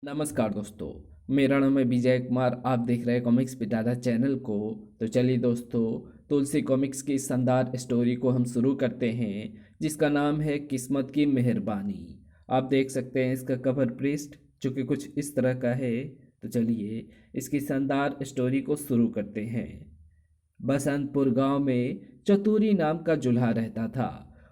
नमस्कार दोस्तों। मेरा नाम है विजय कुमार। आप देख रहे हैं कॉमिक्स पिटारा चैनल को। तो चलिए दोस्तों, तुलसी कॉमिक्स की इस शानदार स्टोरी को हम शुरू करते हैं, जिसका नाम है किस्मत की मेहरबानी। आप देख सकते हैं इसका कवर पृष्ठ, जो कि कुछ इस तरह का है। तो चलिए इसकी शानदार स्टोरी को शुरू करते हैं। बसंतपुर गांव में चतुरी नाम का दूल्हा रहता था।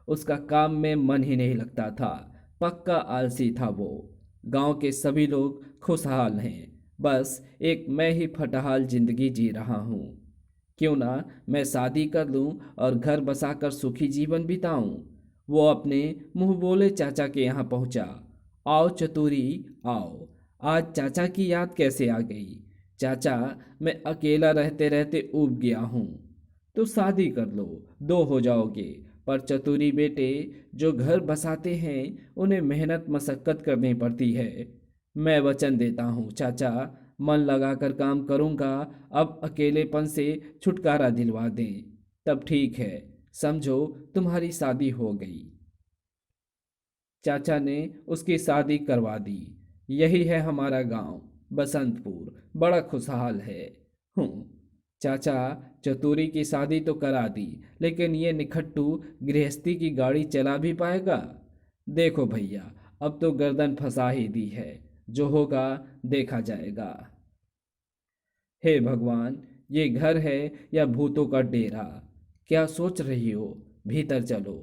उसका काम में मन ही नहीं लगता था। पक्का आलसी था वो। गांव के सभी लोग खुशहाल हैं। बस एक मैं ही फटहाल जिंदगी जी रहा हूँ। क्यों ना मैं शादी कर लूँ और घर बसाकर सुखी जीवन बिताऊं। वो अपने मुंह बोले चाचा के यहाँ पहुंचा। आओ चतुरी, आओ। आज चाचा की याद कैसे आ गई? चाचा, मैं अकेला रहते रहते ऊब गया हूँ। तो शादी कर लो, दो हो जाओगे। पर चतुरी बेटे, जो घर बसाते हैं उन्हें मेहनत मशक्कत करनी पड़ती है। मैं वचन देता हूँ चाचा, मन लगाकर काम करूँगा। अब अकेलेपन से छुटकारा दिलवा दें, तब ठीक है। समझो, तुम्हारी शादी हो गई। चाचा ने उसकी शादी करवा दी। यही है हमारा गांव बसंतपुर, बड़ा खुशहाल है। हूँ चाचा, चतुरी की शादी तो करा दी, लेकिन ये निखट्टू गृहस्थी की गाड़ी चला भी पाएगा? देखो भैया, अब तो गर्दन फंसा ही दी है। जो होगा देखा जाएगा। हे भगवान, ये घर है या भूतों का डेरा? क्या सोच रही हो? भीतर चलो।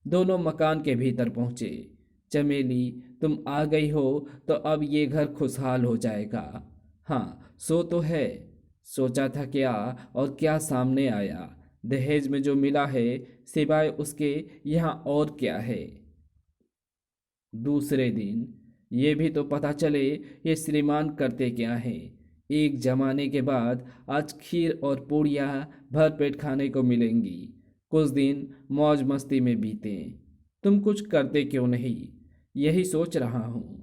दोनों मकान के भीतर पहुंचे। चमेली, तुम आ गई हो तो अब ये घर खुशहाल हो जाएगा। हाँ, सो तो है। सोचा था क्या, और क्या सामने आया। दहेज में जो मिला है, सिवाय उसके यहाँ और क्या है। दूसरे दिन, ये भी तो पता चले ये श्रीमान करते क्या हैं। एक जमाने के बाद आज खीर और पूड़ियाँ भर पेट खाने को मिलेंगी। कुछ दिन मौज मस्ती में बीते। तुम कुछ करते क्यों नहीं? यही सोच रहा हूँ।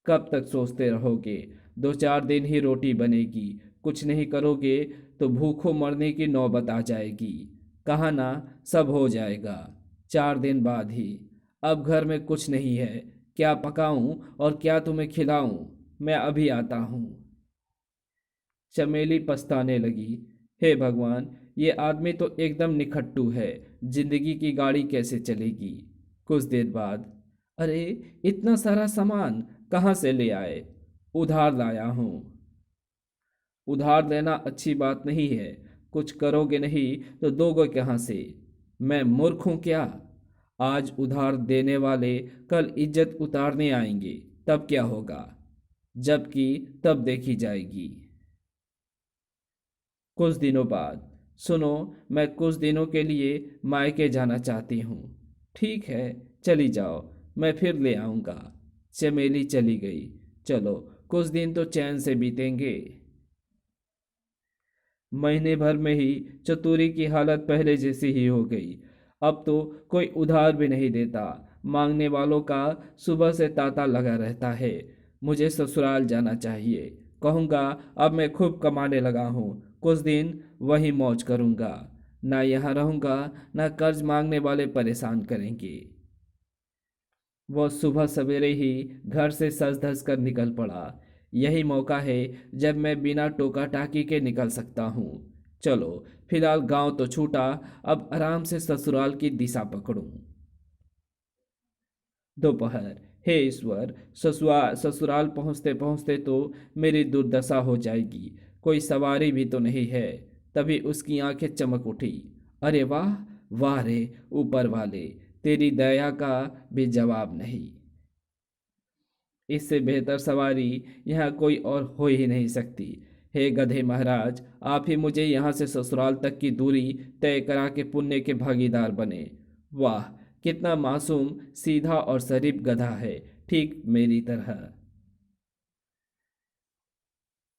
कब तक सोचते रहोगे? दो चार दिन ही रोटी बनेगी। कुछ नहीं करोगे तो भूखों मरने की नौबत आ जाएगी। कहा ना, सब हो जाएगा 4 दिन बाद ही। अब घर में कुछ नहीं है। क्या पकाऊं और क्या तुम्हें खिलाऊं? मैं अभी आता हूँ। चमेली पछताने लगी। हे भगवान, ये आदमी तो एकदम निखट्टू है। जिंदगी की गाड़ी कैसे चलेगी? कुछ देर बाद, अरे, इतना सारा सामान कहाँ से ले आए? उधार लाया हूँ। उधार लेना अच्छी बात नहीं है। कुछ करोगे नहीं तो दोगे कहाँ से? मैं मूर्ख हूँ क्या? आज उधार देने वाले कल इज्जत उतारने आएंगे, तब क्या होगा? जबकि तब देखी जाएगी। कुछ दिनों बाद, सुनो, मैं कुछ दिनों के लिए मायके जाना चाहती हूँ। ठीक है, चली जाओ, मैं फिर ले आऊँगा। चमेली चली गई। चलो, कुछ दिन तो चैन से बीतेंगे। महीने भर में ही चतुरी की हालत पहले जैसी ही हो गई। अब तो कोई उधार भी नहीं देता। मांगने वालों का सुबह से तांता लगा रहता है। मुझे ससुराल जाना चाहिए। कहूँगा अब मैं खूब कमाने लगा हूँ, कुछ दिन वहीं मौज करूँगा। ना यहाँ रहूँगा, ना कर्ज मांगने वाले परेशान करेंगे। वह सुबह सवेरे ही घर से सज धज कर निकल पड़ा। यही मौका है जब मैं बिना टोका टाकी के निकल सकता हूँ। चलो, फिलहाल गांव तो छूटा, अब आराम से ससुराल की दिशा पकड़ूं। दोपहर। हे ईश्वर, ससुराल पहुँचते पहुँचते तो मेरी दुर्दशा हो जाएगी। कोई सवारी भी तो नहीं है। तभी उसकी आंखें चमक उठी। अरे वाह, वाह रे ऊपर वाले, तेरी दया का भी जवाब नहीं। इससे बेहतर सवारी यहाँ कोई और हो ही नहीं सकती। हे गधे महाराज, आप ही मुझे यहाँ से ससुराल तक की दूरी तय करा के पुण्य के भागीदार बने। वाह, कितना मासूम, सीधा और शरीफ गधा है, ठीक मेरी तरह।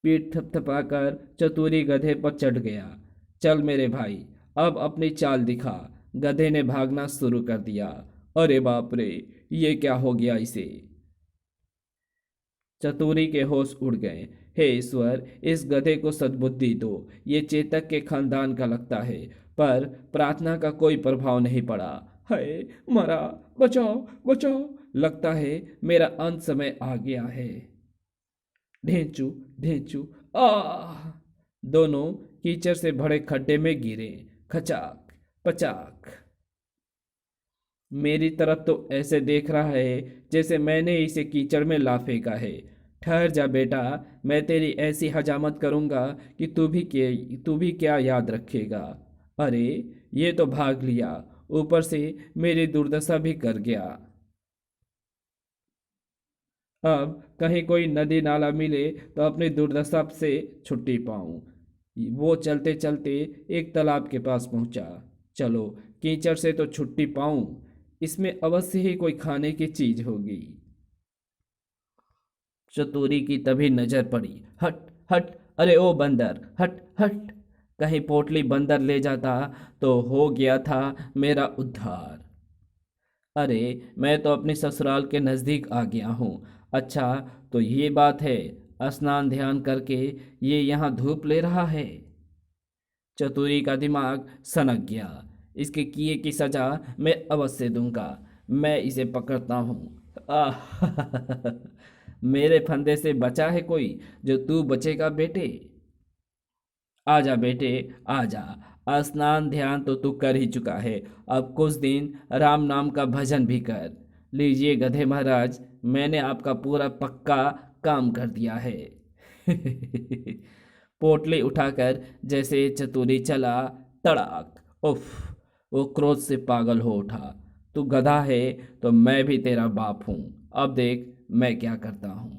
पीठ थपथपाकर चतुरी गधे पर चढ़ गया। चल मेरे भाई, अब अपनी चाल दिखा। गधे ने भागना शुरू कर दिया। अरे बाप रे, ये क्या हो गया इसे? चतुरी के होश उड़ गए। हे ईश्वर, इस गधे को सद्बुद्धि दो। ये चेतक के खानदान का लगता है। पर प्रार्थना का कोई प्रभाव नहीं पड़ा। हाय, मरा, बचाओ, बचाओ। लगता है मेरा अंत समय आ गया है। ढेंचू ढेंचू आह! दोनों कीचड़ से भरे खड्डे में गिरे। खचाक पचाक। मेरी तरफ तो ऐसे देख रहा है जैसे मैंने इसे कीचड़ में ला फेंका है। ठहर जा बेटा, मैं तेरी ऐसी हजामत करूंगा कि तू भी क्या याद रखेगा। अरे ये तो भाग लिया, ऊपर से मेरी दुर्दशा भी कर गया। अब कहीं कोई नदी नाला मिले तो अपनी दुर्दशा से छुट्टी पाऊं। वो चलते चलते एक तालाब के पास पहुंचा। चलो, कीचड़ से तो छुट्टी पाऊं, इसमें अवश्य ही कोई खाने की चीज होगी। चतुरी की तभी नजर पड़ी। हट हट, अरे ओ बंदर, हट हट। कहीं पोटली बंदर ले जाता तो हो गया था मेरा उद्धार। अरे मैं तो अपने ससुराल के नज़दीक आ गया हूँ। अच्छा, तो ये बात है, स्नान ध्यान करके ये यहाँ धूप ले रहा है। चतुरी का दिमाग सनक गया। इसके किए की सजा मैं अवश्य दूंगा। मैं इसे पकड़ता हूँ। आह! मेरे फंदे से बचा है कोई जो तू बचेगा बेटे। आजा बेटे, आजा। स्नान ध्यान तो तू कर ही चुका है, अब कुछ दिन राम नाम का भजन भी कर। लीजिए गधे महाराज, मैंने आपका पूरा पक्का काम कर दिया है। पोटली उठाकर जैसे चतुरी चला, तड़ाक! उफ! वो क्रोध से पागल हो उठा। तू गधा है तो मैं भी तेरा बाप हूं। अब देख मैं क्या करता हूं।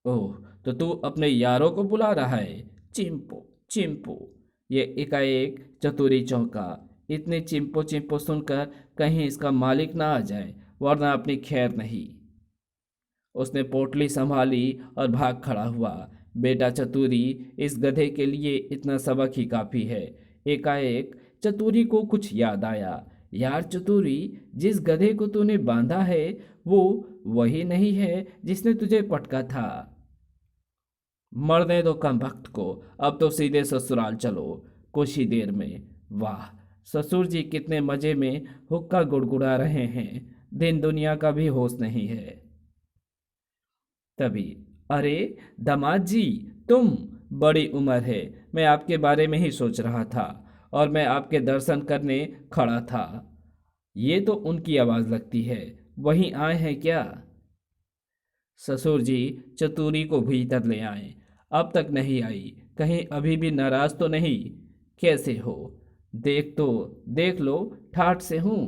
ओह, तो तू अपने यारों को बुला रहा है। चिंपो चिंपो। ये एकाएक चतुरी चौंका। इतने चिंपो चिंपो सुनकर कहीं इसका मालिक ना आ जाए, वरना अपनी खैर नहीं। उसने पोटली संभाली और भाग खड़ा हुआ। बेटा चतुरी, इस गधे के लिए इतना सबक ही काफी है। एकाएक चतुरी को कुछ याद आया। यार चतुरी, जिस गधे को तूने बांधा है वो वही नहीं है जिसने तुझे पटका था। मरने दो कम वक्त को, अब तो सीधे ससुराल चलो कुछ ही देर में। वाह, ससुर जी कितने मजे में हुक्का गुड़गुड़ा रहे हैं, दिन दुनिया का भी होश नहीं है। तभी, अरे दामाद जी, तुम! बड़ी उम्र है, मैं आपके बारे में ही सोच रहा था और मैं आपके दर्शन करने खड़ा था। ये तो उनकी आवाज लगती है, वहीं आए हैं क्या? ससुर जी चतुरी को भीतर ले आए। अब तक नहीं आई, कहीं अभी भी नाराज तो नहीं? कैसे हो? तो देख लो, ठाठ से हूं।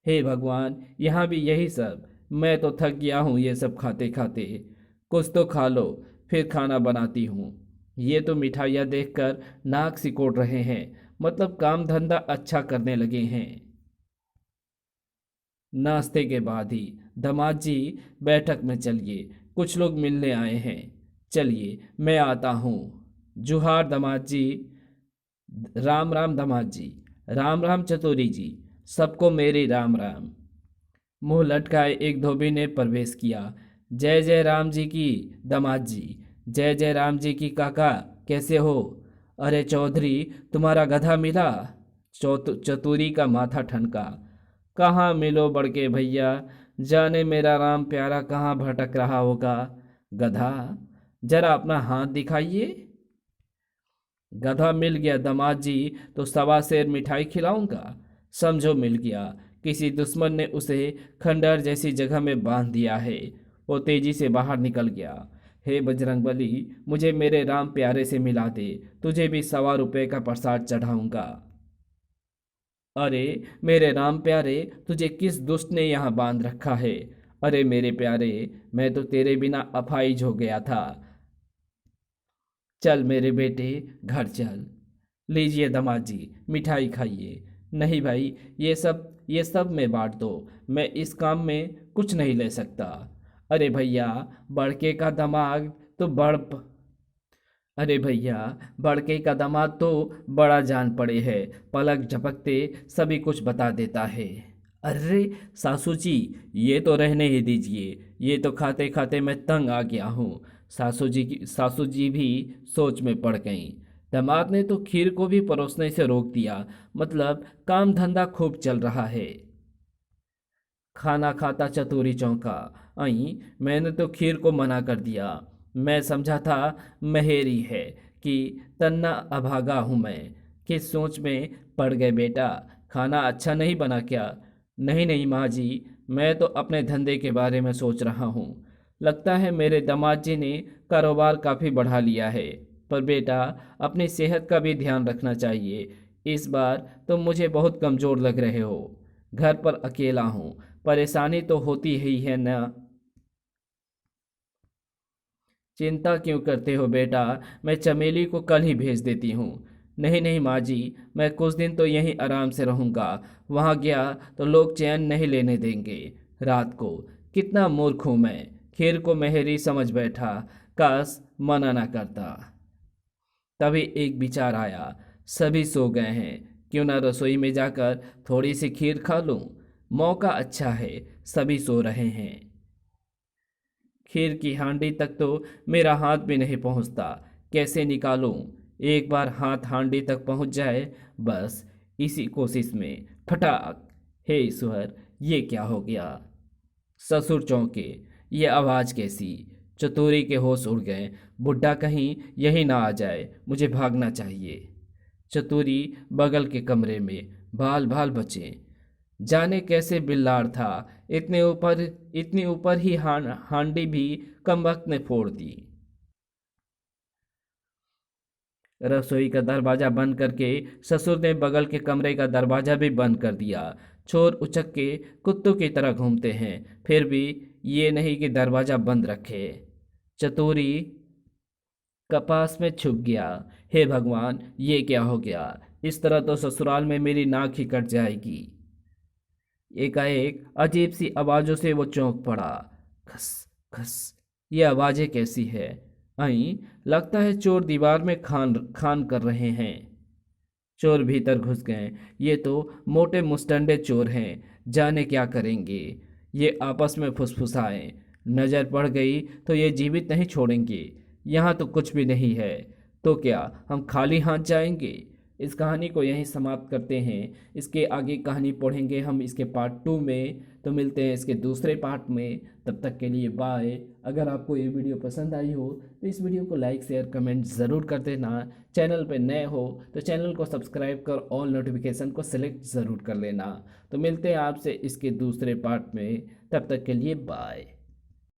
हे भगवान, यहाँ भी यही सब। मैं तो थक गया हूँ ये सब खाते खाते। कुछ तो खा लो, फिर खाना बनाती हूँ। ये तो मिठाइयाँ देखकर नाक सिकोड़ रहे हैं, मतलब काम धंधा अच्छा करने लगे हैं। नाश्ते के बाद ही दामाद जी, बैठक में चलिए, कुछ लोग मिलने आए हैं। चलिए मैं आता हूँ। जुहार दामाद जी। राम राम दामाद जी। राम राम चतुरी जी। सबको मेरी राम राम। मुंह लटकाए एक धोबी ने प्रवेश किया। जय जय राम जी की दामाद जी। जय जय राम जी की काका, कैसे हो? अरे चौधरी, तुम्हारा गधा मिला? चतुरी का माथा ठनका। कहाँ मिलो बड़के भैया, जाने मेरा राम प्यारा कहाँ भटक रहा होगा। गधा, जरा अपना हाथ दिखाइए। गधा मिल गया दामाद जी, तो सवा सेर मिठाई खिलाऊंगा। समझो मिल गया। किसी दुश्मन ने उसे खंडहर जैसी जगह में बांध दिया है। वो तेजी से बाहर निकल गया। हे बजरंगबली, मुझे मेरे राम प्यारे से मिला दे, तुझे भी 1.25 का प्रसाद चढ़ाऊंगा। अरे मेरे राम प्यारे, तुझे किस दुष्ट ने यहाँ बांध रखा है? अरे मेरे प्यारे, मैं तो तेरे बिना अपाहिज हो गया था। चल मेरे बेटे, घर चल। लीजिए दामाद जी, मिठाई खाइए। नहीं भाई, ये सब में बांट दो, मैं इस काम में कुछ नहीं ले सकता। अरे भैया, बड़के का दामाद तो अरे भैया, बड़के का दामाद तो बड़ा जान पड़े है, पलक झपकते सभी कुछ बता देता है। अरे सासू जी, ये तो रहने ही दीजिए, ये तो खाते खाते मैं तंग आ गया हूँ। सासू जी भी सोच में पड़ गईं। दामाद ने तो खीर को भी परोसने से रोक दिया, मतलब काम धंधा खूब चल रहा है। खाना खाता चतुरी चौंका। आई मैंने तो खीर को मना कर दिया। मैं समझा था महेरी है कि तन्ना अभागा हूँ मैं। किस सोच में पड़ गए बेटा? खाना अच्छा नहीं बना क्या? नहीं नहीं माँ जी, मैं तो अपने धंधे के बारे में सोच रहा हूँ। लगता है मेरे दामाद जी ने कारोबार काफ़ी बढ़ा लिया है। पर बेटा, अपनी सेहत का भी ध्यान रखना चाहिए। इस बार तो मुझे बहुत कमज़ोर लग रहे हो। घर पर अकेला हूँ, परेशानी तो होती ही है ना। चिंता क्यों करते हो बेटा? मैं चमेली को कल ही भेज देती हूँ। नहीं नहीं माँ जी, मैं कुछ दिन तो यहीं आराम से रहूँगा। वहाँ गया तो लोग चैन नहीं लेने देंगे रात को। कितना मूर्ख हूँ मैं, खीर को मेहरी समझ बैठा। काश मना ना करता। तभी एक विचार आया, सभी सो गए हैं, क्यों ना रसोई में जाकर थोड़ी सी खीर खा लूं। मौका अच्छा है, सभी सो रहे हैं। खीर की हांडी तक तो मेरा हाथ भी नहीं पहुंचता। कैसे निकालूं? एक बार हाथ हांडी तक पहुंच जाए, बस इसी कोशिश में फटाक। हे ईश्वर, ये क्या हो गया? ससुर चौंके। ये आवाज़ कैसी? चतुरी के होश उड़ गए। बुढ़ा कहीं यही ना आ जाए, मुझे भागना चाहिए। चतुरी बगल के कमरे में बाल बाल बचे। जाने कैसे बिल्लार था, इतनी ऊपर ही हांडी भी कमबख्त ने फोड़ दी। रसोई का दरवाजा बंद करके ससुर ने बगल के कमरे का दरवाजा भी बंद कर दिया। चोर उचक के कुत्तों की तरह घूमते हैं, फिर भी ये नहीं कि दरवाजा बंद रखे। चतुरी कपास में छुप गया। हे भगवान, ये क्या हो गया? इस तरह तो ससुराल में मेरी नाक ही कट जाएगी। एकाएक अजीब सी आवाज़ों से वो चौंक पड़ा। खस खस, ये आवाज़ें कैसी है? आई लगता है चोर दीवार में खान खान कर रहे हैं। चोर भीतर घुस गए। ये तो मोटे मुस्टंडे चोर हैं, जाने क्या करेंगे। ये आपस में फुसफुसाए। नज़र पड़ गई तो ये जीवित नहीं छोड़ेंगे। यहाँ तो कुछ भी नहीं है, तो क्या हम खाली हाथ जाएंगे? इस कहानी को यहीं समाप्त करते हैं। इसके आगे कहानी पढ़ेंगे हम इसके पार्ट 2 में। तो मिलते हैं इसके दूसरे पार्ट में। तब तक के लिए बाय। अगर आपको ये वीडियो पसंद आई हो तो इस वीडियो को लाइक शेयर कमेंट ज़रूर कर देना। चैनल पे नए हो तो चैनल को सब्सक्राइब कर ऑल नोटिफिकेशन को सिलेक्ट ज़रूर कर लेना। तो मिलते हैं आपसे इसके दूसरे पार्ट में। तब तक के लिए बाय।